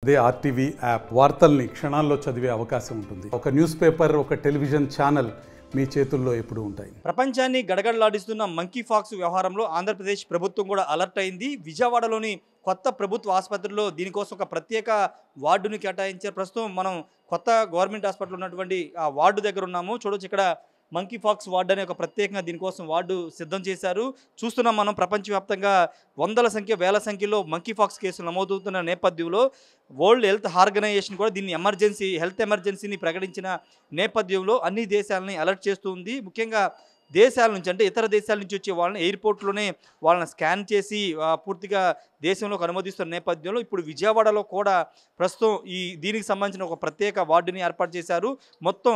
అదే RTV app వార్తల్ని క్షణాల్లో చదివే అవకాశం ఉంటుంది. ఒక న్యూస్ పేపర్, ఒక టెలివిజన్ ఛానల్ మీ చేతుల్లో ఎప్పుడూ ఉంటాయి. ప్రపంచాన్ని గడగడలాడిస్తున్న మంకీ ఫాక్స్ వ్యవహారంలో ఆంధ్రప్రదేశ్ ప్రభుత్వం కూడా అలర్ట్ అయింది. విజయవాడలోని కొత్త ప్రభుత్వ ఆసుపత్రిలో దీనికోసం ఒక ప్రత్యేక వార్డుని కేటాయించారు. ప్రస్తుతం మనం కొత్త గవర్నమెంట్ హాస్పిటల్ ఉన్నటువంటి ఆ వార్డు దగ్గర ఉన్నాము. చూడొచ్చు, ఇక్కడ మంకీ ఫాక్స్ వార్డు అనే ఒక ప్రత్యేకంగా దీనికోసం వార్డు సిద్ధం చేశారు. చూస్తున్నాం మనం, ప్రపంచవ్యాప్తంగా వేల సంఖ్యలో మంకీ ఫాక్స్ కేసులు నమోదవుతున్న నేపథ్యంలో వరల్డ్ హెల్త్ ఆర్గనైజేషన్ కూడా దీన్ని హెల్త్ ఎమర్జెన్సీని ప్రకటించిన నేపథ్యంలో అన్ని దేశాలని అలర్ట్ చేస్తుంది. ముఖ్యంగా దేశాల నుంచి, అంటే ఇతర దేశాల నుంచి వచ్చే వాళ్ళని ఎయిర్పోర్ట్లోనే వాళ్ళని స్కాన్ చేసి పూర్తిగా దేశంలోకి అనుమతిస్తున్న నేపథ్యంలో ఇప్పుడు విజయవాడలో కూడా ప్రస్తుతం దీనికి సంబంధించిన ఒక ప్రత్యేక వార్డుని ఏర్పాటు చేశారు. మొత్తం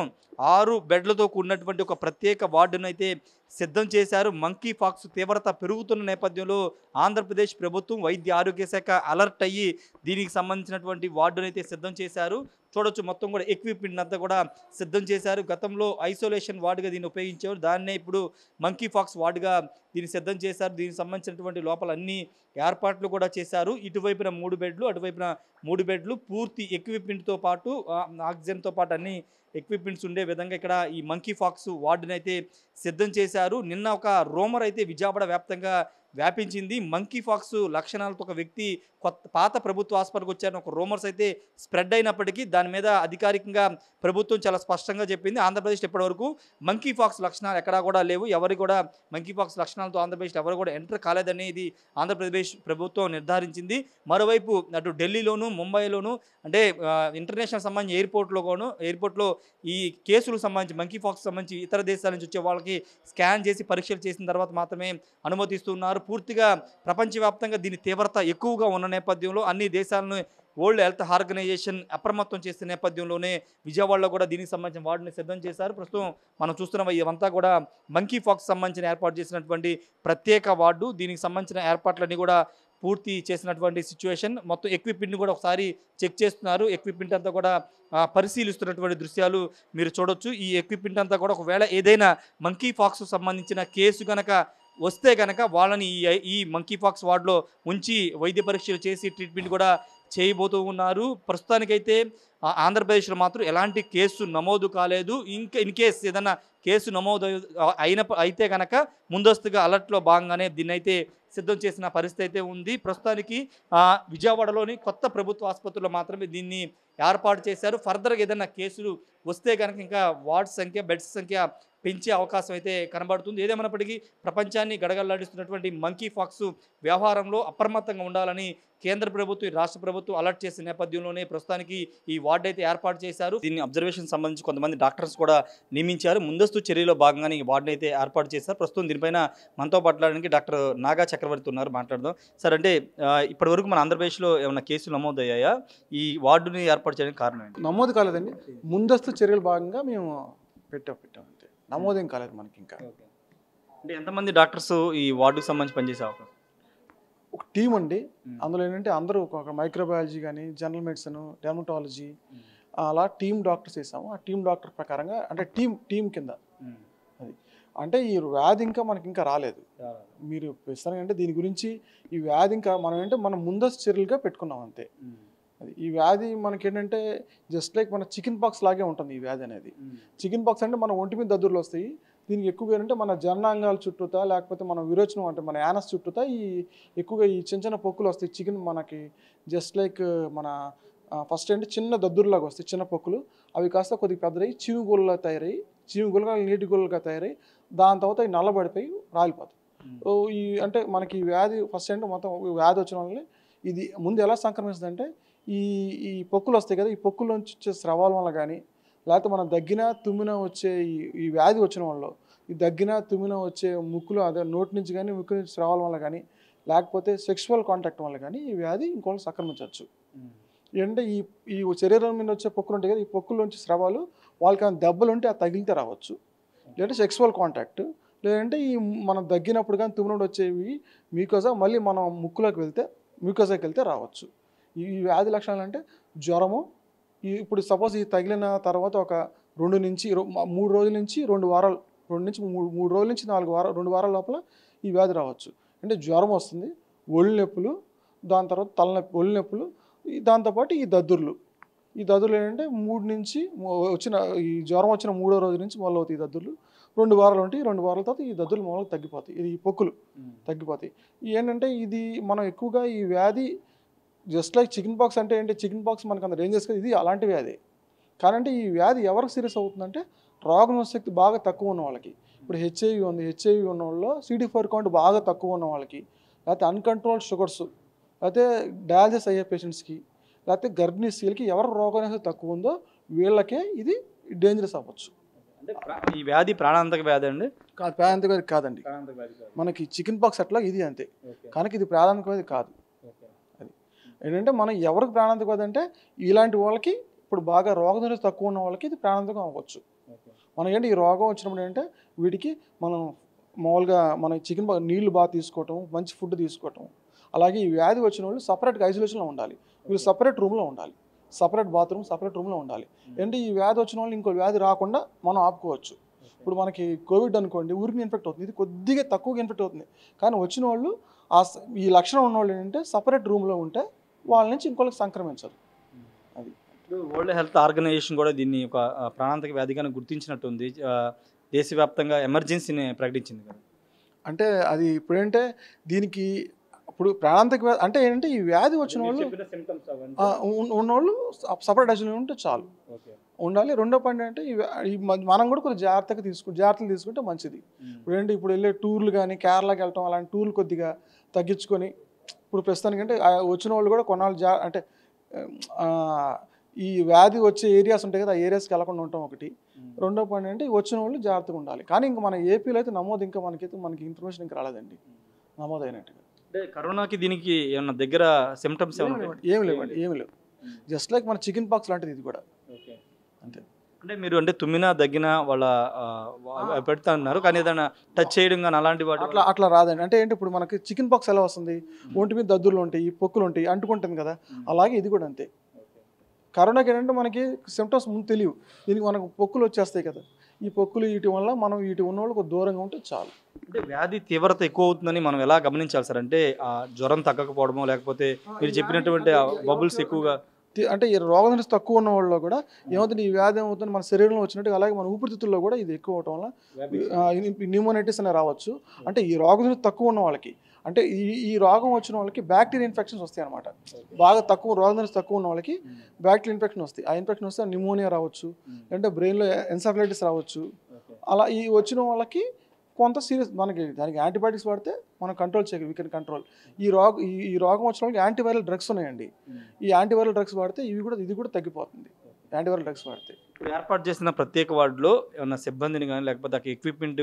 6 బెడ్లతో కూడినటువంటి ఒక ప్రత్యేక వార్డును అయితే సిద్ధం చేశారు. మంకీ ఫాక్స్ తీవ్రత పెరుగుతున్న నేపథ్యంలో ఆంధ్రప్రదేశ్ ప్రభుత్వం వైద్య ఆరోగ్య శాఖ అలర్ట్ అయ్యి దీనికి సంబంధించినటువంటి వార్డును అయితే సిద్ధం చేశారు. చూడొచ్చు, మొత్తం కూడా ఎక్విప్మెంట్ అంతా కూడా సిద్ధం చేశారు. గతంలో ఐసోలేషన్ వార్డుగా దీన్ని ఉపయోగించారు, దాన్నే ఇప్పుడు మంకీ ఫాక్స్ వార్డుగా దీన్ని సిద్ధం చేశారు. దీనికి సంబంధించినటువంటి లోపల అన్ని ఏర్పాట్లు కూడా చేశారు. ఇటువైపున 3 బెడ్లు, అటువైపున 3 బెడ్లు, పూర్తి ఎక్విప్మెంట్తో పాటు ఆక్సిజన్తో పాటు అన్ని ఎక్విప్మెంట్స్ ఉండే విధంగా ఇక్కడ ఈ మంకీ ఫాక్స్ వార్డుని అయితే సిద్ధం చేశారు. నిన్న ఒక రూమర్ అయితే విజయవాడ వ్యాప్తంగా వ్యాపించింది. మంకీ ఫాక్స్ లక్షణాలతో ఒక వ్యక్తి పాత ప్రభుత్వ హాస్పిటల్కి వచ్చారని ఒక రూమర్స్ అయితే స్ప్రెడ్ అయినప్పటికీ దాని మీద అధికారికంగా ప్రభుత్వం చాలా స్పష్టంగా చెప్పింది. ఆంధ్రప్రదేశ్ ఇప్పటివరకు మంకీ ఫాక్స్ లక్షణాలు ఎక్కడా కూడా లేవు. ఎవరు కూడా మంకీ ఫాక్స్ లక్షణాలతో ఆంధ్రప్రదేశ్ ఎవరు కూడా ఎంటర్ కాలేదనేది ఆంధ్రప్రదేశ్ ప్రభుత్వం నిర్ధారించింది. మరోవైపు అటు ఢిల్లీలోను, ముంబైలోను, అంటే ఇంటర్నేషనల్ సంబంధించి ఎయిర్పోర్ట్లో ఈ కేసులకు సంబంధించి, మంకీ ఫాక్స్ సంబంధించి ఇతర దేశాల నుంచి వచ్చే వాళ్ళకి స్కాన్ చేసి పరీక్షలు చేసిన తర్వాత మాత్రమే అనుమతిస్తున్నారు. పూర్తిగా ప్రపంచవ్యాప్తంగా దీని తీవ్రత ఎక్కువగా ఉన్న నేపథ్యంలో అన్ని దేశాలను వరల్డ్ హెల్త్ ఆర్గనైజేషన్ అప్రమత్తం చేసే నేపథ్యంలోనే విజయవాడలో కూడా దీనికి సంబంధించిన వార్డుని సిద్ధం చేశారు. ప్రస్తుతం మనం చూస్తున్న ఇవంతా కూడా మంకీ ఫాక్స్ సంబంధించిన ఏర్పాటు చేసినటువంటి ప్రత్యేక వార్డు. దీనికి సంబంధించిన ఏర్పాట్లన్నీ కూడా పూర్తి చేసినటువంటి సిచ్యువేషన్. మొత్తం ఎక్విప్మెంట్ని కూడా ఒకసారి చెక్ చేస్తున్నారు. ఎక్విప్మెంట్ అంతా కూడా పరిశీలిస్తున్నటువంటి దృశ్యాలు మీరు చూడొచ్చు. ఈ ఎక్విప్మెంట్ అంతా కూడా ఒకవేళ ఏదైనా మంకీ ఫాక్స్ సంబంధించిన కేసు వస్తే కనుక వాళ్ళని ఈ మంకీ ఫాక్స్ వార్డులో ఉంచి వైద్య పరీక్షలు చేసి ట్రీట్మెంట్ కూడా చేయబోతూ ఉన్నారు. ప్రస్తుతానికైతే ఆంధ్రప్రదేశ్లో మాత్రం ఎలాంటి కేసు నమోదు కాలేదు. ఇంకా ఇన్ కేస్ ఏదైనా కేసు నమోదు అయితే కనుక ముందస్తుగా అలర్ట్లో భాగంగానే దీన్ని అయితే సిద్ధం చేసిన పరిస్థితి అయితే ఉంది. ప్రస్తుతానికి విజయవాడలోని కొత్త ప్రభుత్వ ఆసుపత్రిలో మాత్రమే దీన్ని ఏర్పాటు చేశారు. ఫర్దర్గా ఏదైనా కేసులు వస్తే కనుక ఇంకా వార్డ్స్ సంఖ్య, బెడ్స్ సంఖ్య పెంచే అవకాశం అయితే కనబడుతుంది. ఏదేమైనప్పటికీ ప్రపంచాన్ని గడగడలాడిస్తున్నటువంటి మంకీ ఫాక్స్ వ్యవహారంలో అప్రమత్తంగా ఉండాలని కేంద్ర ప్రభుత్వం, రాష్ట్ర ప్రభుత్వం అలర్ట్ చేసిన నేపథ్యంలోనే ప్రస్తుతానికి ఈ వార్డు అయితే ఏర్పాటు చేశారు. దీన్ని అబ్జర్వేషన్ సంబంధించి కొంతమంది డాక్టర్స్ కూడా నియమించారు. ముందస్తు చర్యలో భాగంగానే ఈ వార్డుని అయితే ఏర్పాటు చేశారు. ప్రస్తుతం దీనిపైన మనతో మాట్లాడడానికి డాక్టర్ నాగా చక్రవర్తి ఉన్నారు, మాట్లాడదాం. సార్, అంటే ఇప్పటివరకు మన ఆంధ్రప్రదేశ్లో ఏమైనా కేసులు నమోదయ్యాయా? ఈ వార్డుని ఏర్పాటు చేయడానికి కారణం ఏంటి? నమోదు కాలేదండి. ముందస్తు చర్యల భాగంగా మేము పెట్టాం అంతే. నమోదేం కాలేదు మనకి ఇంకా. అంటే ఎంతమంది డాక్టర్స్ ఈ వార్డుకు సంబంధించి పనిచేసే అవకాశం? ఒక టీం అండి. అందులో ఏంటంటే అందరూ ఒక మైక్రోబయాలజీ కానీ, జనరల్ మెడిసిన్, డెర్మటాలజీ, అలా టీం డాక్టర్స్ వేసాము. ఆ టీం డాక్టర్ ప్రకారంగా, అంటే టీం కింద అది. అంటే ఈ వ్యాధి ఇంకా మనకి ఇంకా రాలేదు. మీరు ప్రస్తుతానికి దీని గురించి ఈ వ్యాధి ఇంకా మనం ముందస్తు చర్యలుగా పెట్టుకున్నాం అంతే. అది ఈ వ్యాధి మనకేంటంటే జస్ట్ లైక్ మన చికెన్ పాక్స్ లాగే ఉంటుంది ఈ వ్యాధి అనేది. చికెన్ పాక్స్ అంటే మన ఒంటి మీద దద్దుర్లు వస్తాయి. దీనికి ఎక్కువగా ఏంటంటే మన జననాంగాల చుట్టూతా, లేకపోతే మన విరోచనం అంటే మన యానస్ చుట్టూతా ఎక్కువగా ఈ చిన్న పొక్కులు వస్తాయి. చికెన్ మనకి జస్ట్ లైక్ మన ఫస్ట్ అంటే చిన్న దద్దుర్లాగా వస్తాయి, చిన్న పొక్కులు. అవి కాస్త కొద్దిగా పెద్దరయ్యి చీమిగోళ్ళగా తయారయ్యి, చీమిగోళ్ళగా నీటి గోళ్ళగా తయారయ్యి దాని తర్వాత ఈ నల్లబడిపోయి రాలిపోతాయి. అంటే మనకి ఈ వ్యాధి ఫస్ట్ అంటే మొత్తం వ్యాధి వచ్చిన వాళ్ళని ఇది ముందు ఎలా సంక్రమిస్తుంది అంటే ఈ పొక్కులు వస్తాయి కదా, ఈ పొక్కుల్లోంచి వచ్చే స్రవాల వల్ల కానీ, లేకపోతే మనం దగ్గిన తుమ్మిన వచ్చే ఈ వ్యాధి వచ్చిన వాళ్ళు ఈ దగ్గిన తుమ్మిన వచ్చే ముక్కులు, అదే నోటి నుంచి కానీ ముక్కు నుంచి స్రవాల వల్ల కానీ, లేకపోతే సెక్షువల్ కాంటాక్ట్ వల్ల కానీ ఈ వ్యాధి ఇంకోళ్ళు సంక్రమించవచ్చు. అంటే ఈ శరీరం మీద వచ్చే పొక్కులు ఉంటాయి కదా, ఈ పొక్కుల్లోంచి స్రవాలు వాళ్ళకి దెబ్బలు ఉంటే అది తగిలితే రావచ్చు. లేదంటే సెక్షువల్ కాంటాక్ట్, లేదంటే ఈ మనం దగ్గినప్పుడు కానీ తుమ్మినప్పుడు వచ్చేవి మ్యూకోజా మళ్ళీ మనం మ్యూకోజాకి వెళ్తే రావచ్చు. ఈ వ్యాధి లక్షణాలు అంటే జ్వరము, ఇప్పుడు సపోజ్ ఈ తగిలిన తర్వాత ఒక 2 నుంచి 3 రోజుల నుంచి 2 వారాలు, 3 రోజుల నుంచి 2 వారాల లోపల ఈ వ్యాధి రావచ్చు. అంటే జ్వరం వస్తుంది, ఒళ్ళు నొప్పులు, దాని తర్వాత తలనొప్పి, ఒళ్ళు నొప్పులు, దాంతోపాటు ఈ దద్దుర్లు ఏంటంటే 3 నుంచి వచ్చిన ఈ జ్వరం వచ్చిన 3వ రోజు నుంచి మొదలవుతాయి ఈ దద్దుర్లు. 2 వారాలు ఉంటాయి. 2 వారాల తర్వాత ఈ దద్దుర్లు మామూలుగా తగ్గిపోతాయి. ఈ పొక్కులు తగ్గిపోతాయి. ఏంటంటే ఇది మనం ఎక్కువగా ఈ వ్యాధి జస్ట్ లైక్ చికెన్ పాక్స్ అంటే ఏంటి, చికెన్ పాక్స్ మనకు అంత రేంజెస్ కదా, ఇది అలాంటి వ్యాధి. కానీ ఈ వ్యాధి ఎవరికి సీరియస్ అవుతుందంటే రోగనిరోధక శక్తి బాగా తక్కువ ఉన్న వాళ్ళకి. ఇప్పుడు హెచ్ఐవి ఉంది, హెచ్ఐవి ఉన్న వాళ్ళలో CD4 కౌంట్ బాగా తక్కువ ఉన్న వాళ్ళకి, లేకపోతే అన్కంట్రోల్డ్ షుగర్స్, లేకపోతే డయాలసిస్ అయ్యే పేషెంట్స్కి, లేకపోతే గర్భిణీ స్త్రీలకి ఎవరు రోగనిరోధక తక్కువ ఉందో వీళ్ళకే ఇది డేంజరస్ అవ్వచ్చు. అంటే ఈ వ్యాధి ప్రాణాంతక వ్యాధి అండి? కాదు, ప్రాణాంతక వ్యాధి కాదండి. మనకి చికెన్ పాక్స్ అట్లా ఇది అంతే, కానీ ఇది ప్రాణాంతక వ్యాధి కాదు. అది ఏంటంటే మనం ఎవరికి ప్రాణాంతక వ్యాధి అంటే ఇలాంటి వాళ్ళకి, ఇప్పుడు బాగా రోగనిరోధక తక్కువ ఉన్న వాళ్ళకి ఇది ప్రాణాంతకం అవ్వచ్చు. మనం ఏంటి ఈ రోగం వచ్చినప్పుడు ఏంటంటే వీటికి మనం మామూలుగా మన చికెన్ నీళ్లు బాగా తీసుకోవటం, మంచి ఫుడ్ తీసుకోవటం, అలాగే ఈ వ్యాధి వచ్చిన వాళ్ళు సపరేట్గా ఐసోలేషన్లో ఉండాలి. వీళ్ళు సపరేట్ రూమ్లో ఉండాలి, సపరేట్ బాత్రూమ్, సపరేట్ రూమ్లో ఉండాలి. ఏంటి ఈ వ్యాధి వచ్చిన వాళ్ళు ఇంకో వ్యాధి రాకుండా మనం ఆపుకోవచ్చు. ఇప్పుడు మనకి కోవిడ్ అనుకోండి, ఊరికి ఇన్ఫెక్ట్ అవుతుంది, ఇది కొద్దిగా తక్కువగా ఇన్ఫెక్ట్ అవుతుంది. కానీ వచ్చిన వాళ్ళు ఈ లక్షణం ఉన్న వాళ్ళు ఏంటంటే సపరేట్ రూమ్లో ఉంటే వాళ్ళ నుంచి ఇంకోళ్ళకి సంక్రమించదు. అది వరల్డ్ హెల్త్ ఆర్గనైజేషన్ కూడా దీన్ని ఒక ప్రాణాంతక వ్యాధిగా గుర్తించినట్టుంది. దేశవ్యాప్తంగా ఎమర్జెన్సీని ప్రకటించింది కదా. అంటే అది ఇప్పుడంటే దీనికి ఇప్పుడు ప్రాణాంతక వ్యాధి అంటే ఏంటంటే ఈ వ్యాధి వచ్చిన వాళ్ళు ఉన్నవాళ్ళు సపరేట్ ఐసోలేషన్ ఉంటే చాలు ఉండాలి. రెండో పాయింట్ అంటే మనం కూడా కొంచెం జాగ్రత్తలు తీసుకుంటే మంచిది. ఇప్పుడు ఏంటి ఇప్పుడు వెళ్ళే టూర్లు కానీ కేరళకి వెళ్ళటం అలాంటి టూర్లు కొద్దిగా తగ్గించుకొని, ఇప్పుడు ప్రస్తుతానికంటే వచ్చిన వాళ్ళు కూడా కొన్నాళ్ళు అంటే ఈ వ్యాధి వచ్చే ఏరియాస్ ఉంటాయి కదా, ఆ ఏరియాస్కి వెళ్ళకుండా ఉండటం ఒకటి. రెండో పాయింట్ అంటే వచ్చిన వాళ్ళు జాగ్రత్తగా ఉండాలి. కానీ ఇంకా మన ఏపీలో అయితే నమోదు ఇంకా మనకి ఇన్ఫర్మేషన్ ఇంకా రాలేదండి నమోదు అయినట్టుగా. అంటే కరోనాకి దీనికి ఏమన్నా దగ్గర సిమ్టమ్స్ ఏమి లేవు. జస్ట్ లైక్ మన చికెన్ పాక్స్ లాంటిది ఇది కూడా అంతే. అంటే మీరు అంటే తుమ్మినా దగ్గినా వాళ్ళ పెడతా ఉన్నారు, కానీ ఏదైనా టచ్ చేయడం కానీ అలాంటి వాటి అట్లా రాదండి. అంటే ఏంటి ఇప్పుడు మనకి చికెన్ పాక్స్ ఎలా వస్తుంది, ఒంటి మీద దద్దుర్లు ఉంటాయి, పొక్కులు ఉంటాయి, అంటుకుంటుంది కదా, అలాగే ఇది కూడా అంతే. కరోనాకి ఏంటంటే మనకి సిమ్టమ్స్ ముందు తెలియవు, దీనికి మనకు పొక్కులు వచ్చేస్తాయి కదా, ఈ పొక్కులు వీటి వల్ల మనం వీటి ఉన్న వాళ్ళకు దూరంగా ఉంటే చాలు. అంటే వ్యాధి తీవ్రత ఎక్కువ అవుతుందని మనం ఎలా గమనించాలి సార్? అంటే ఆ జ్వరం తగ్గకపోవడమో, లేకపోతే మీరు చెప్పినటువంటి బబుల్స్ ఎక్కువగా, అంటే ఈ రోగనిరోధక తక్కువ ఉన్న వాళ్ళలో కూడా ఏమవుతుంది, ఈ వ్యాధి ఏమవుతుంది మన శరీరంలో వచ్చినట్టు, అలాగే మన ఊపిరితిత్తుల్లో కూడా ఇది ఎక్కువ అవటం వల్ల న్యూమోనైటిస్ అనే రావచ్చు. అంటే ఈ రోగనిరోధక తక్కువ ఉన్న వాళ్ళకి, అంటే ఈ రోగం వచ్చిన వాళ్ళకి బ్యాక్టీరియా ఇన్ఫెక్షన్స్ వస్తాయి అనమాట. బాగా తక్కువ రోగనిరోధక తక్కువ ఉన్న వాళ్ళకి బ్యాక్టీరియా ఇన్ఫెక్షన్ వస్తాయి. ఆ ఇన్ఫెక్షన్ వస్తే న్యూమోనియా రావచ్చు, అంటే బ్రెయిన్లో ఎన్సెఫలైటిస్ రావచ్చు. అలా ఈ వచ్చిన వాళ్ళకి కొంత సీరియస్, దానికి యాంటీబయాటిక్స్ వాడితే మనం కంట్రోల్ చేయగలం, వీ కెన్ కంట్రోల్. ఈ రోగం వచ్చిన వాళ్ళకి యాంటీవైరల్ డ్రగ్స్ ఉన్నాయండి. ఈ యాంటీవైరల్ డ్రగ్స్ వాడితే ఇది కూడా తగ్గిపోతుంది, యాంటీవైరల్ డ్రగ్స్ వాడితే. ఇప్పుడు ఏర్పాటు చేసిన ప్రత్యేక వార్డులో ఏమన్నా సిబ్బందిని కానీ లేకపోతే ఎక్విప్మెంట్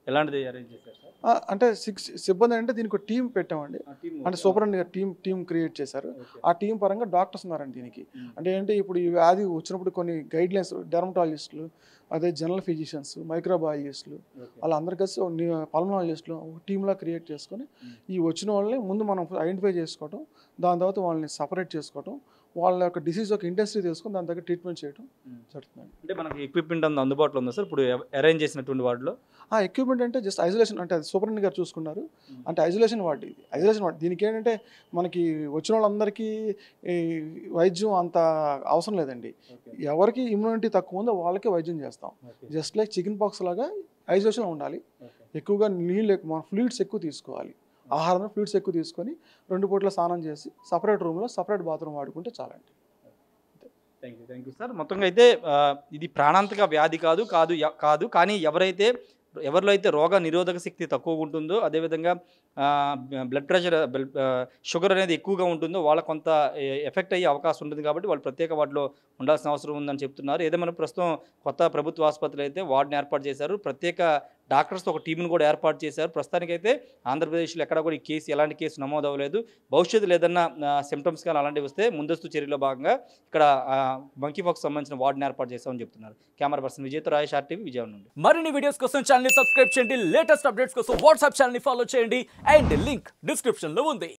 ఎలాంటిది అరేంజ్ చేశారు సార్? అంటే 6 సిబ్బంది అంటే దీనికి ఒక టీం పెట్టామండి. అంటే సూపరింటెండెంట్ గారు టీం క్రియేట్ చేశారు. ఆ టీం పరంగా డాక్టర్స్ ఉన్నారండి దీనికి. అంటే ఏంటి ఇప్పుడు ఈ వ్యాధి వచ్చినప్పుడు కొన్ని గైడ్ లైన్స్, డెర్మటాలజిస్టులు, అదే జనరల్ ఫిజిషియన్స్, మైక్రోబయాలజిస్టులు, వాళ్ళందరూ కలిసి పల్మనాలజిస్టులు ఒక టీంలా క్రియేట్ చేసుకొని ఈ వచ్చిన వాళ్ళని ముందు మనం ఐడెంటిఫై చేసుకోవటం, దాని తర్వాత వాళ్ళని సపరేట్ చేసుకోవటం, వాళ్ళ యొక్క డిసీజ్ యొక్క ఇండస్ట్రీ తెలుసుకొని దాని దగ్గర ట్రీట్మెంట్ చేయడం జరుగుతుంది. అంటే మనకి ఎక్విప్మెంట్ అందుబాటులో ఉందా సార్ ఇప్పుడు అరేంజ్ చేసినటువంటి వార్డులో? ఆ ఎక్విప్మెంట్ అంటే జస్ట్ ఐసోలేషన్, అంటే సూపరింటెండెంట్ గారు చూసుకున్నారు. అంటే ఐసోలేషన్ వార్డు ఇది, ఐసోలేషన్ వార్డు. దీనికి ఏంటంటే మనకి వచ్చిన వాళ్ళందరికీ వైద్యం అంత అవసరం లేదండి. ఎవరికి ఇమ్యూనిటీ తక్కువ ఉందో వాళ్ళకి వైద్యం చేస్తాం. జస్ట్ లైక్ చికెన్ పాక్స్ లాగా ఐసోలేషన్లో ఉండాలి. ఎక్కువగా నీళ్ళు మన ఫ్లూయిడ్స్ ఎక్కువ తీసుకోవాలి, ఆహారంలో ఫ్లూయిడ్స్ ఎక్కువ తీసుకొని 2 పూట్ల స్నానం చేసి సపరేట్ రూమ్లో సపరేట్ బాత్రూమ్ వాడుకుంటే చాలండి. Thank you sir. మొత్తంగా అయితే ఇది ప్రాణాంతక వ్యాధి కాదు కానీ ఎవరిలో అయితే రోగ నిరోధక శక్తి తక్కువగా ఉంటుందో, అదేవిధంగా బ్లడ్ ప్రెషర్ షుగర్ అనేది ఎక్కువగా ఉంటుందో వాళ్ళకు కొంత ఎఫెక్ట్ అయ్యే అవకాశం ఉంటుంది. కాబట్టి వాళ్ళు ప్రత్యేక వార్డులో ఉండాల్సిన అవసరం ఉందని చెప్తున్నారు. ఏదేమైనా ప్రస్తుతం కొత్త ప్రభుత్వ ఆసుపత్రులు అయితే వార్డుని ఏర్పాటు చేశారు, ప్రత్యేక డాక్టర్స్తో ఒక టీంను కూడా ఏర్పాటు చేశారు. ప్రస్తుతానికైతే ఆంధ్రప్రదేశ్లో ఎక్కడ కూడా ఎలాంటి కేసు నమోదు అవ్వలేదు. భవిష్యత్తులో ఏదన్నా సిమ్టమ్స్ కానీ అలాంటివి వస్తే ముందస్తు చర్యలో భాగంగా ఇక్కడ మంకీ పాక్స్ సంబంధించిన వార్డుని ఏర్పాటు చేశామని చెప్తున్నారు. Camera person విజయ్తో Rayesh, RTV, Vijayawada నుండి. మరిన్ని వీడియోస్ కోసం ఛానల్ ని సబ్స్క్రైబ్ చేయండి, లేటెస్ట్ అప్డేట్స్ కోసం వాట్సాప్ ఛానల్ ని ఫాలో చేయండి, అండ్ లింక్ డిస్క్రిప్షన్ లో ఉంది.